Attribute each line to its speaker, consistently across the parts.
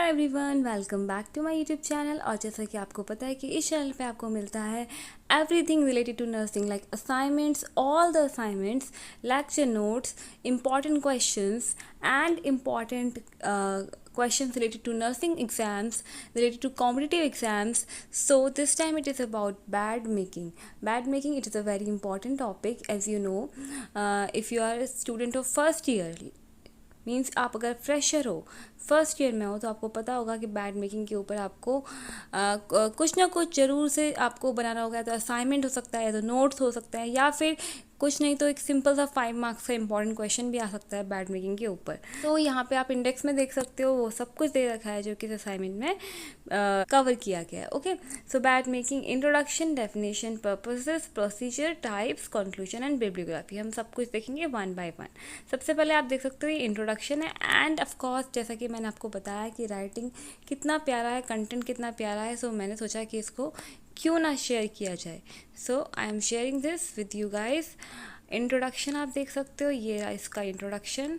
Speaker 1: Everyone, welcome back to my YouTube channel. और जैसा कि आपको पता है कि इस चैनल पे आपको मिलता है everything related to nursing, like assignments, all the assignments, lecture notes, important questions and important questions related to nursing exams, related to competitive exams. So this time it is about bad making. Bad making, it is a very important topic, as you know. If you are a student of first year, means आप अगर fresher हो, first year में हो, तो आपको पता होगा कि बैड मेकिंग के ऊपर आपको कुछ ना कुछ ज़रूर से आपको बनाना होगा। तो असाइनमेंट हो सकता है, या तो नोट्स हो सकता है, या फिर कुछ नहीं तो एक सिंपल सा 5 मार्क्स का इंपॉर्टेंट क्वेश्चन भी आ सकता है बैड मेकिंग के ऊपर। तो यहाँ पे आप इंडेक्स में देख सकते हो, वो सब कुछ दे रखा है जो कि इस असाइनमेंट में कवर किया गया है। Okay, so bad making introduction, definition, purposes, procedure, types, conclusion and bibliography, हम सब कुछ देखेंगे वन बाय वन। सबसे पहले आप देख सकते हो ये इंट्रोडक्शन है, एंड ऑफ कोर्स जैसा कि मैंने आपको बताया कि राइटिंग कितना प्यारा है, कंटेंट कितना प्यारा है, सो मैंने सोचा कि इसको क्यों ना शेयर किया जाए। So I am sharing this with you guys. Introduction आप देख सकते हो, ये रहा इसका introduction.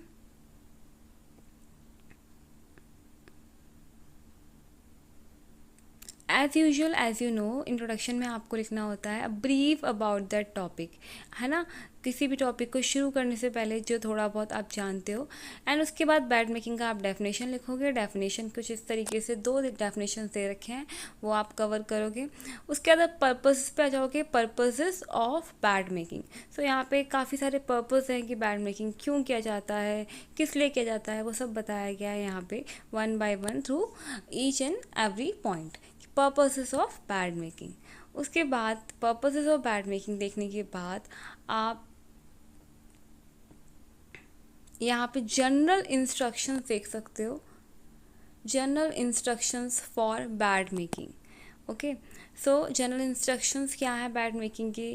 Speaker 1: As usual, as you know, introduction में आपको लिखना होता है ब्रीफ अबाउट दैट टॉपिक, है ना। किसी भी टॉपिक को शुरू करने से पहले जो थोड़ा बहुत आप जानते हो, एंड उसके बाद बैड मेकिंग का आप डेफिनेशन लिखोगे। डेफिनेशन कुछ इस तरीके से, 2 डेफिनेशन दे रखे हैं, वो आप कवर करोगे। उसके बाद आप पर्पस पे आ जाओगे, पर्पसेस ऑफ बैड मेकिंग। सो यहाँ पे काफ़ी सारे पर्पस हैं कि बैड मेकिंग क्यों किया जाता है, किस लिए किया जाता है, वो सब बताया गया है यहाँ पे one by one through each and every point. Purposes of bed making, उसके बाद पर्पसेस ऑफ बैड मेकिंग देखने के बाद आप यहाँ पे जनरल इंस्ट्रक्शंस देख सकते हो। General instructions for bad making. Okay, so general instructions क्या है बैड मेकिंग की,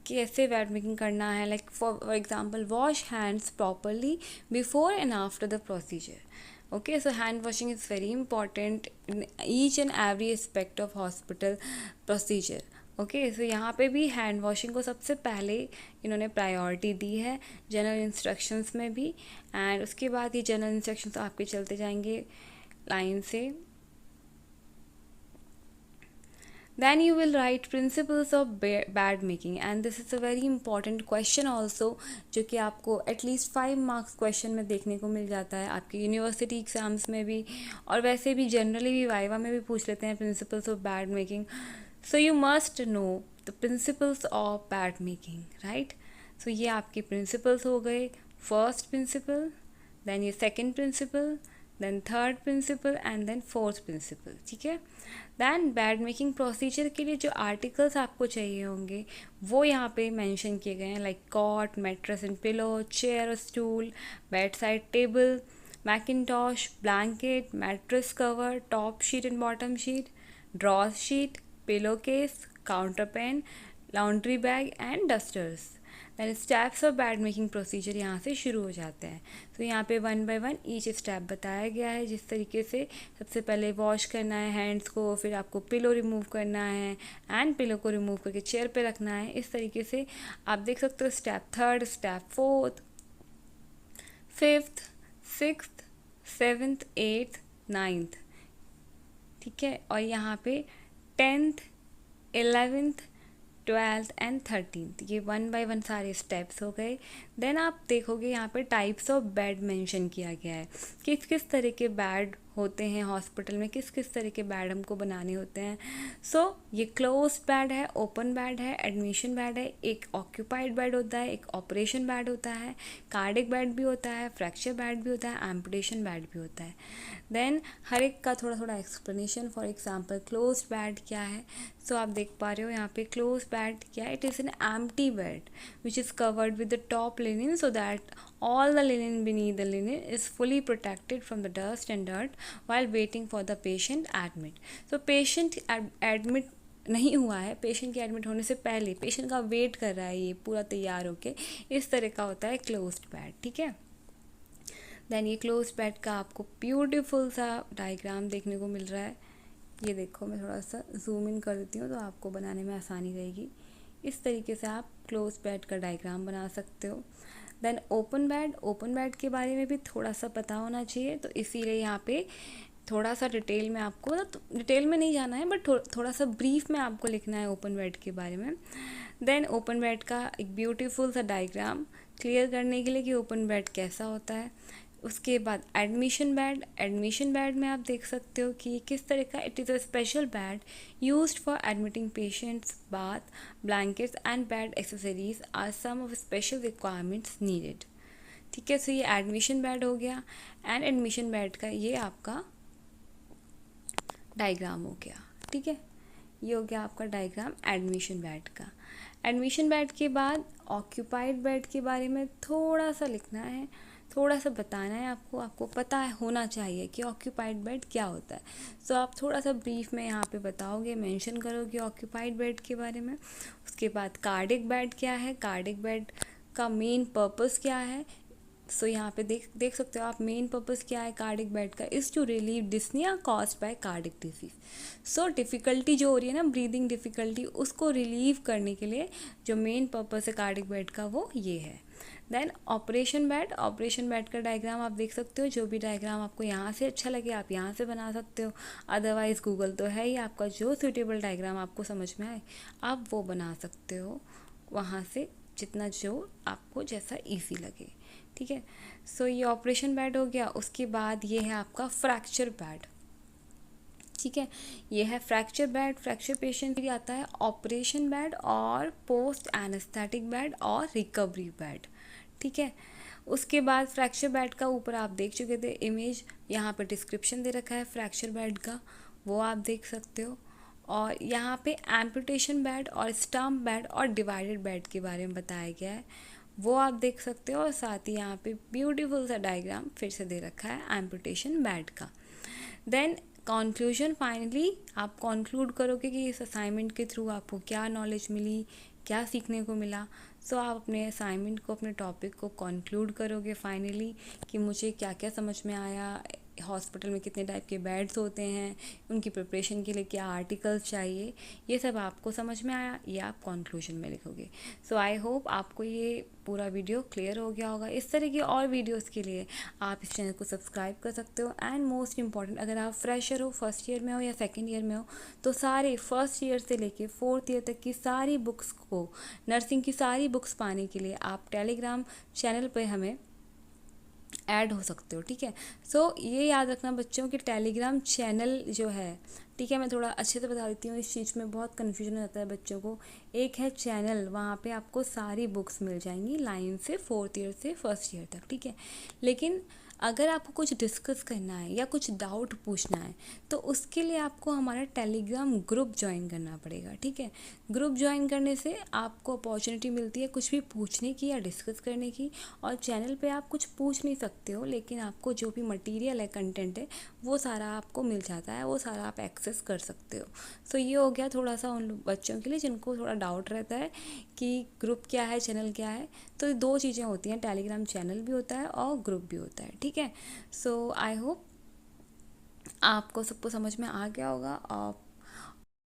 Speaker 1: कैसे बैड मेकिंग करना है। Like for example, wash hands properly before and after the procedure. Okay, so hand washing is very important in each and every aspect of hospital procedure. Okay, so यहाँ पे भी hand washing को सबसे पहले इन्होंने priority दी है general instructions में भी। एंड उसके बाद ये जनरल इंस्ट्रक्शंस आपके चलते जाएंगे लाइन से। Then you will write principles of bad making, and this is a very important question also, जो कि आपको एटलीस्ट 5 मार्क्स क्वेश्चन में देखने को मिल जाता है आपके यूनिवर्सिटी एग्जाम्स में भी, और वैसे भी जनरली भी वाइवा में भी पूछ लेते हैं principles of bed making. So you must know the principles of bed making, right. So ये आपके प्रिंसिपल्स हो गए, फर्स्ट प्रिंसिपल, देन ये second principle, then third principle, and then fourth principle, ठीक है। दैन बैड मेकिंग प्रोसीजर के लिए जो आर्टिकल्स आपको चाहिए होंगे वो यहाँ पे मेंशन किए गए हैं, like cot, mattress and pillow, chair और stool, bed side table, mackintosh, blanket, mattress cover, top sheet and bottom sheet, draw sheet, pillow case, counterpane, laundry bag and dusters. Then steps of bed making procedure यहाँ से शुरू हो जाते हैं। तो यहाँ पे one by one each step बताया गया है, जिस तरीके से सबसे पहले वॉश करना है हैंड्स को, फिर आपको पिलो रिमूव करना है, एंड पिलो को रिमूव करके चेयर पे रखना है। इस तरीके से आप देख सकते हो step third, step fourth, fifth, sixth, seventh, eighth, ninth, ठीक है। और यहाँ पे 10th, 11th, 12th and 13th, ये वन बाय वन सारे स्टेप्स हो गए। देन आप देखोगे यहाँ पे टाइप्स ऑफ बेड मेंशन किया गया है, किस किस तरह के बेड होते हैं हॉस्पिटल में, किस किस तरह के बेड हमको बनाने होते हैं। सो ये क्लोज बेड है, ओपन बेड है, एडमिशन बेड है, एक ऑक्यूपाइड बेड होता है, एक ऑपरेशन बेड होता है, कार्डिक बेड भी होता है, फ्रैक्चर बेड भी होता है, एम्पुटेशन बेड भी होता है। देन हर एक का थोड़ा थोड़ा explanation. For example close bed क्या है, सो आप देख पा रहे हो यहाँ पे क्लोज बेड क्या है, it is an empty bed which is covered with the top linen so that all the linen beneath the linen is fully protected from the dust and dirt while waiting for the patient admit. So patient admit नहीं हुआ है, patient के admit होने से पहले patient का wait कर रहा है ये पूरा तैयार होके, इस तरह का होता है क्लोज्ड बेड, ठीक है। देन ये क्लोज बेड का आपको ब्यूटीफुल सा डायग्राम देखने को मिल रहा है। ये देखो, मैं थोड़ा सा जूम इन कर देती हूँ तो आपको बनाने में आसानी रहेगी। इस तरीके से आप क्लोज बेड का डायग्राम बना सकते हो। Then open bed, open bed के बारे में भी थोड़ा सा पता होना चाहिए, तो इसीलिए यहाँ पे थोड़ा सा डिटेल में आपको, मतलब डिटेल में नहीं जाना है बट थोड़ा सा ब्रीफ में आपको लिखना है ओपन बेड के बारे में। देन ओपन बेड का एक ब्यूटीफुल सा डायग्राम क्लियर करने के लिए कि ओपन बेड कैसा होता है। उसके बाद एडमिशन बेड में आप देख सकते हो कि किस तरह का, it is a special bed used for admitting patients, bath blankets and bed accessories are some of special requirements needed. ठीक है, सो ये एडमिशन बेड हो गया। एंड एडमिशन बेड का ये आपका डायग्राम हो गया। ठीक है, ये हो गया आपका डायग्राम एडमिशन बेड का। एडमिशन बेड के बाद ऑक्यूपाइड बेड के बारे में थोड़ा सा लिखना है, थोड़ा सा बताना है आपको, आपको पता है होना चाहिए कि ऑक्यूपाइड बेड क्या होता है। सो आप थोड़ा सा ब्रीफ में यहाँ पे बताओगे, मेंशन करोगे ऑक्यूपाइड बेड के बारे में। उसके बाद कार्डिक बेड क्या है, कार्डिक बेड का मेन पर्पस क्या है। सो यहाँ पे देख सकते हो आप, मेन पर्पस क्या है कार्डिक बेड का, is to relieve dyspnea caused by cardiac disease. So difficulty जो हो रही है ना, ब्रीदिंग डिफ़िकल्टी, उसको रिलीव करने के लिए जो मेन पर्पस है कार्डिक बेड का वो ये है। देन ऑपरेशन बेड का डायग्राम आप देख सकते हो। जो भी डायग्राम आपको यहाँ से अच्छा लगे आप यहाँ से बना सकते हो, अदरवाइज़ गूगल तो है ही आपका, जो सूटेबल डायग्राम आपको समझ में आए आप वो बना सकते हो वहाँ से, जितना जो आपको जैसा ईजी लगे। ठीक है, सो ये ऑपरेशन बेड हो गया। उसके बाद ये है आपका फ्रैक्चर बेड। ठीक है, ये है फ्रैक्चर बेड। फ्रैक्चर पेशेंट के लिए आता है ऑपरेशन बेड और पोस्ट एनेस्थेटिक बेड और रिकवरी बेड। ठीक है, उसके बाद फ्रैक्चर बेड का ऊपर आप देख चुके थे इमेज, यहाँ पे डिस्क्रिप्शन दे रखा है फ्रैक्चर बेड का, वो आप देख सकते हो। और यहाँ पे एम्पुटेशन बेड और स्टम्प बेड और डिवाइडेड बेड के बारे में बताया गया है, वो आप देख सकते हो। और साथ ही यहाँ पे ब्यूटीफुल सा डायग्राम फिर से दे रखा है एम्पुटेशन बेड का। देन कंक्लूजन, फाइनली आप कंक्लूड करोगे कि इस असाइनमेंट के थ्रू आपको क्या नॉलेज मिली, क्या सीखने को मिला। सो आप अपने असाइनमेंट को, अपने टॉपिक को कंक्लूड करोगे फाइनली कि मुझे क्या क्या समझ में आया, हॉस्पिटल में कितने टाइप के बेड्स होते हैं, उनकी प्रिपरेशन के लिए क्या आर्टिकल्स चाहिए, ये सब आपको समझ में आया, ये आप कंक्लूजन में लिखोगे। सो आई होप आपको ये पूरा वीडियो क्लियर हो गया होगा। इस तरह की और वीडियोस के लिए आप इस चैनल को सब्सक्राइब कर सकते हो। एंड मोस्ट इंपॉर्टेंट, अगर आप फ्रेशर हो, फर्स्ट ईयर में हो या सेकेंड ईयर में हो, तो सारे फर्स्ट ईयर से लेके फोर्थ ईयर तक की सारी बुक्स को, नर्सिंग की सारी बुक्स पाने के लिए आप टेलीग्राम चैनल पे हमें ऐड हो सकते हो। ठीक है, सो ये याद रखना बच्चों कि टेलीग्राम चैनल जो है, ठीक है, मैं थोड़ा अच्छे से बता देती हूँ, इस चीज़ में बहुत कन्फ्यूजन हो जाता है बच्चों को। एक है चैनल, वहाँ पे आपको सारी बुक्स मिल जाएंगी लाइन से फोर्थ ईयर से फर्स्ट ईयर तक। ठीक है, लेकिन अगर आपको कुछ डिस्कस करना है या कुछ डाउट पूछना है तो उसके लिए आपको हमारा टेलीग्राम ग्रुप ज्वाइन करना पड़ेगा। ठीक है, ग्रुप ज्वाइन करने से आपको अपॉर्चुनिटी मिलती है कुछ भी पूछने की या डिस्कस करने की। और चैनल पे आप कुछ पूछ नहीं सकते हो, लेकिन आपको जो भी मटेरियल है, कंटेंट है, वो सारा आपको मिल जाता है, वो सारा आप एक्सेस कर सकते हो। सो ये हो गया थोड़ा सा उन बच्चों के लिए जिनको थोड़ा डाउट रहता है कि ग्रुप क्या है, चैनल क्या है। तो दो चीज़ें होती हैं, टेलीग्राम चैनल भी होता है और ग्रुप भी होता है। ठीक है, सो आई होप आपको सबको समझ में आ गया होगा। और